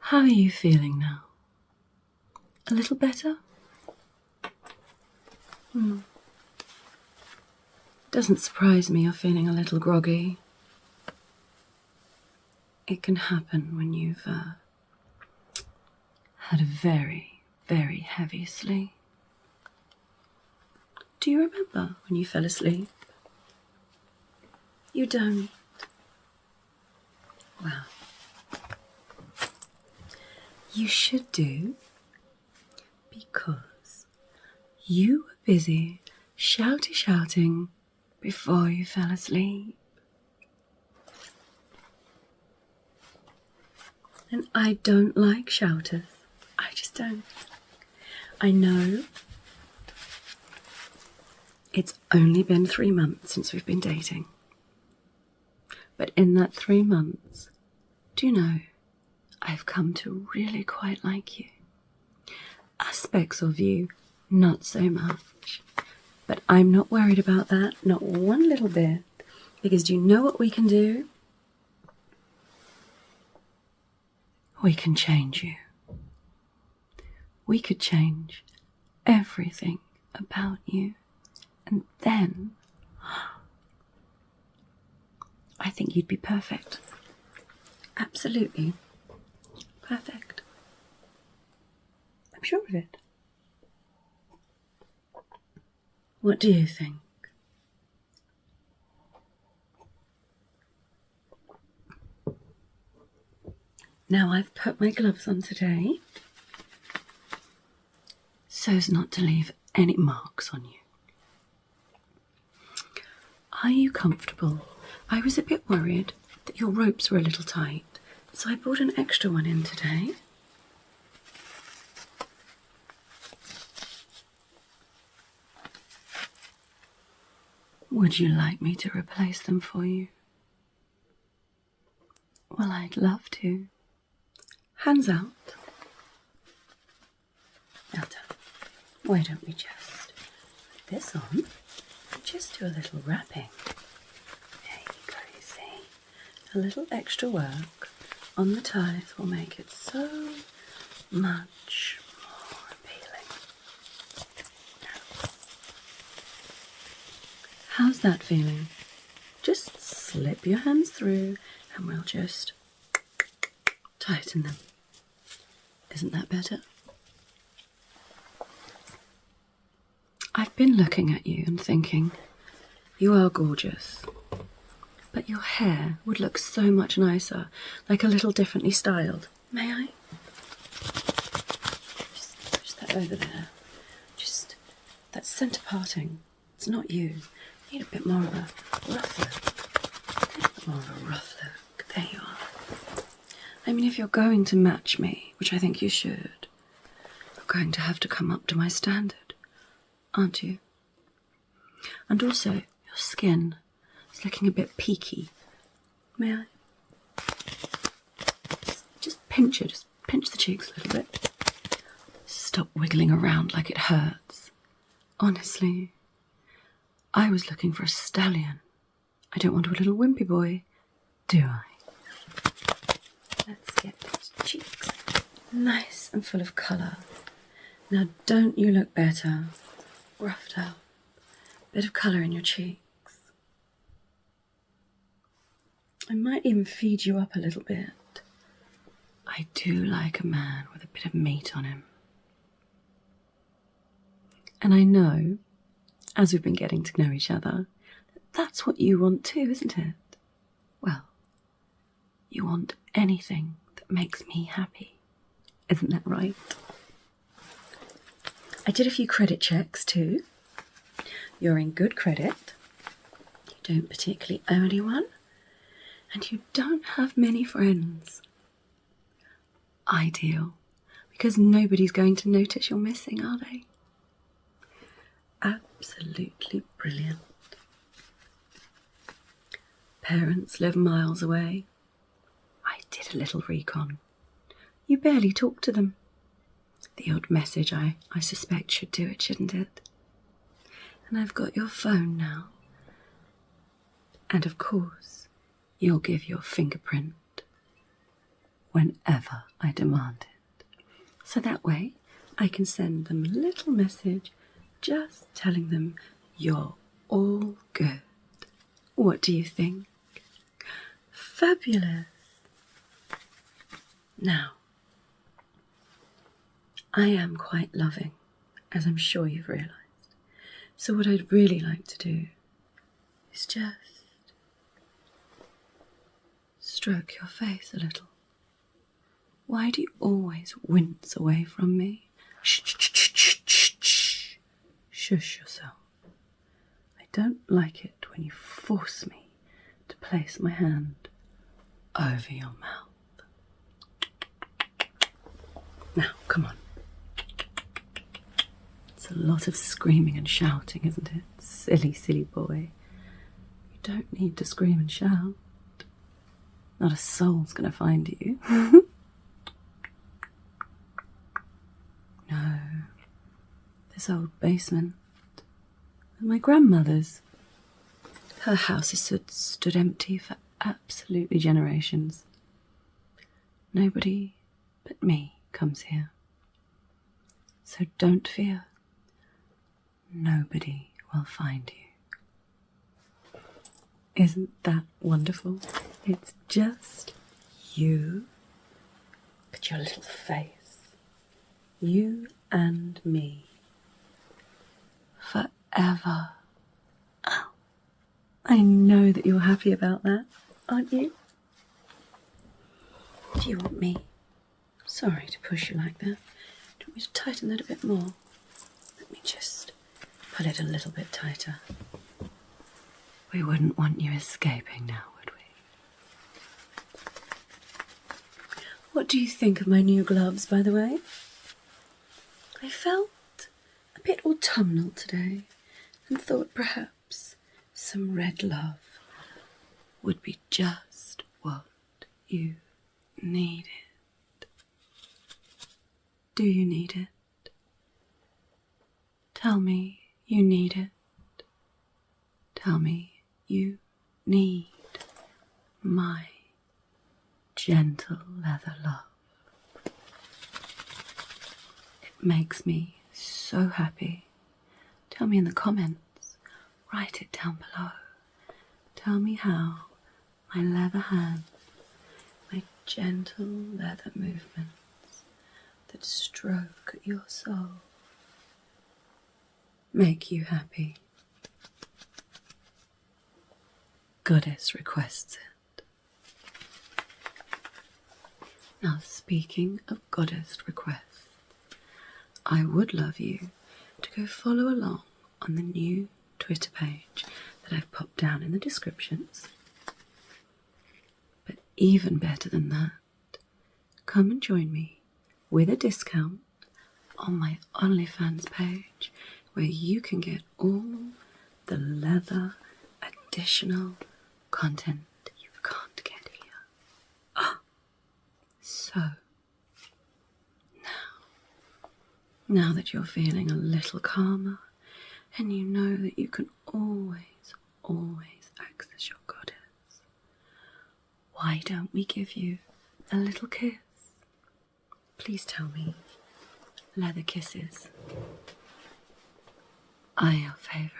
How are you feeling now? A little better? Doesn't surprise me you're feeling a little groggy. It can happen when you've had a very, very heavy sleep. Do you remember when you fell asleep? You don't? Well, you should do, because you were busy shouting before you fell asleep. And I don't like shouters. I just don't. I know it's only been 3 months since we've been dating. But in that 3 months, do you know, I've come to really quite like you. Aspects of you, not so much. But I'm not worried about that, not one little bit. Because do you know what we can do? We can change you. We could change everything about you. And then I think you'd be perfect. Absolutely perfect. I'm sure of it. What do you think? Now I've put my gloves on today so as not to leave any marks on you. Are you comfortable? I was a bit worried that your ropes were a little tight, so I brought an extra one in today. Would you like me to replace them for you? Well, I'd love to. Hands out. Now done. Why don't we just put this on and just do a little wrapping? There you go, you see. A little extra work on the ties will make it so much more appealing. How's that feeling? Just slip your hands through and we'll just tighten them. Isn't that better? I've been looking at you and thinking, you are gorgeous, but your hair would look so much nicer, like a little differently styled. May I? Just push that over there. Just that centre parting. It's not you. You need a bit more of a rough look. A bit more of a rough look. There you are. I mean, if you're going to match me, which I think you should, you're going to have to come up to my standard, aren't you? And also, your skin is looking a bit peaky. May I? Just pinch it, just pinch the cheeks a little bit. Stop wiggling around like it hurts. Honestly, I was looking for a stallion. I don't want a little wimpy boy, do I? Let's get those cheeks nice and full of colour. Now don't you look better? Roughed up. Bit of colour in your cheeks. I might even feed you up a little bit. I do like a man with a bit of meat on him. And I know, as we've been getting to know each other, that's what you want too, isn't it? Well, you want anything that makes me happy. Isn't that right? I did a few credit checks too. You're in good credit. You don't particularly owe anyone. And you don't have many friends. Ideal. Because nobody's going to notice you're missing, are they? Absolutely brilliant. Parents live miles away. I did a little recon. You barely talk to them. The odd message, I suspect, should do it, shouldn't it? And I've got your phone now. And of course, you'll give your fingerprint. whenever I demand it. So that way I can send them a little message just telling them you're all good. What do you think? Fabulous! Now, I am quite loving, as I'm sure you've realised. So what I'd really like to do is just stroke your face a little. Why do you always wince away from me? Shh, shh, shh, shh, shh, shh. Shush yourself. I don't like it when you force me to place my hand over your mouth. Now, come on. It's a lot of screaming and shouting, isn't it? Silly, silly boy. You don't need to scream and shout. Not a soul's going to find you. No. This old basement. My grandmother's. Her house has stood empty for absolutely generations. Nobody but me comes here. So don't fear. Nobody will find you. Isn't that wonderful? It's just you. Look at your little face. You and me. Forever. Oh, I know that you're happy about that, aren't you? Do you want me? Sorry to push you like that. Do you want me to tighten that a bit more? Let me just pull it a little bit tighter. We wouldn't want you escaping now, would we? What do you think of my new gloves, by the way? I felt a bit autumnal today and thought perhaps some red love would be just what you needed. Do you need it? Tell me you need it. Tell me you need my gentle leather love. It makes me so happy. Tell me in the comments. Write it down below. Tell me how my leather hands, my gentle leather movements that stroke at your soul make you happy. Goddess requests it. Now, speaking of goddess requests, I would love you to go follow along on the new Twitter page that I've popped down in the descriptions. But even better than that, come and join me with a discount on my OnlyFans page, where you can get all the leather additional content you can't get here. So, now that you're feeling a little calmer and you know that you can always access your goddess, why don't we give you a little kiss? Please tell me, leather kisses are your favourite?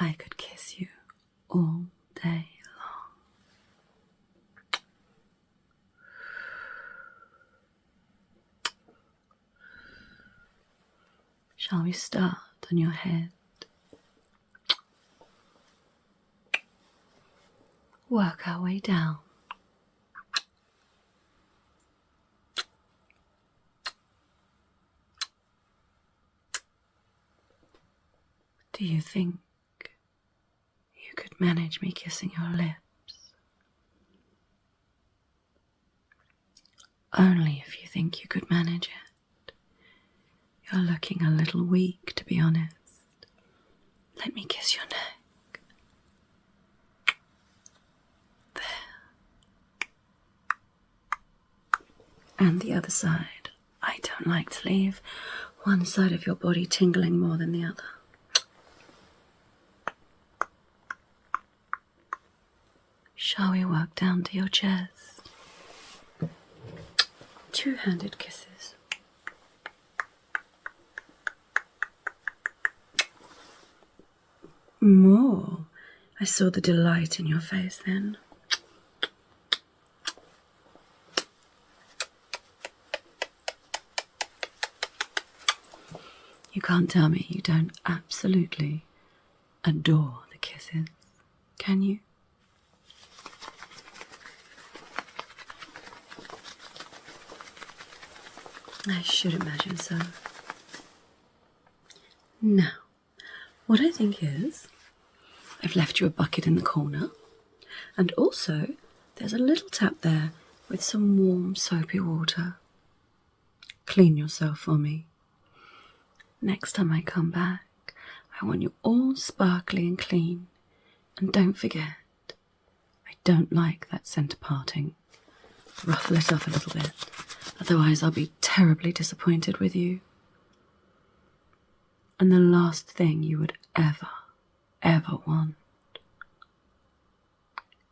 I could kiss you all day long. Shall we start on your head? Work our way down. Do you think you could manage me kissing your lips? Only if you think you could manage it. You're looking a little weak, to be honest. Let me kiss your neck. There. And the other side. I don't like to leave one side of your body tingling more than the other. Shall we work down to your chest? Two-handed kisses. More. I saw the delight in your face then. You can't tell me you don't absolutely adore the kisses, can you? I should imagine so. Now, what I think is, I've left you a bucket in the corner, and also there's a little tap there with some warm soapy water. Clean yourself for me. Next time I come back, I want you all sparkly and clean. And don't forget, I don't like that centre parting. Ruffle it up a little bit, otherwise I'll be terribly disappointed with you. And the last thing you would ever want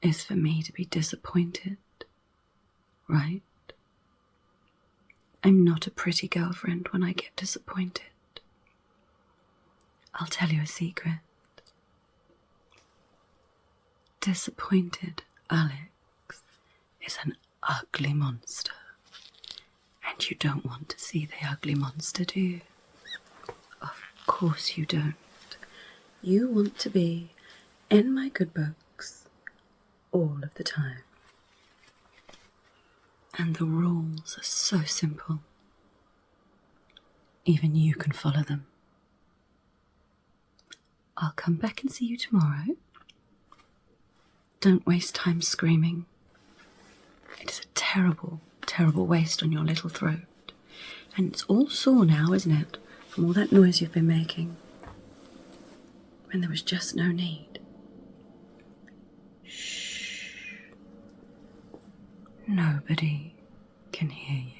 is for me to be disappointed, right? I'm not a pretty girlfriend when I get disappointed. I'll tell you a secret. Disappointed Alex is an ugly monster. And you don't want to see the ugly monster, do you? Of course you don't. You want to be in my good books all of the time. And the rules are so simple. Even you can follow them. I'll come back and see you tomorrow. Don't waste time screaming. It is a terrible, terrible waste on your little throat. And it's all sore now, isn't it? From all that noise you've been making. When there was just no need. Shh. Nobody can hear you.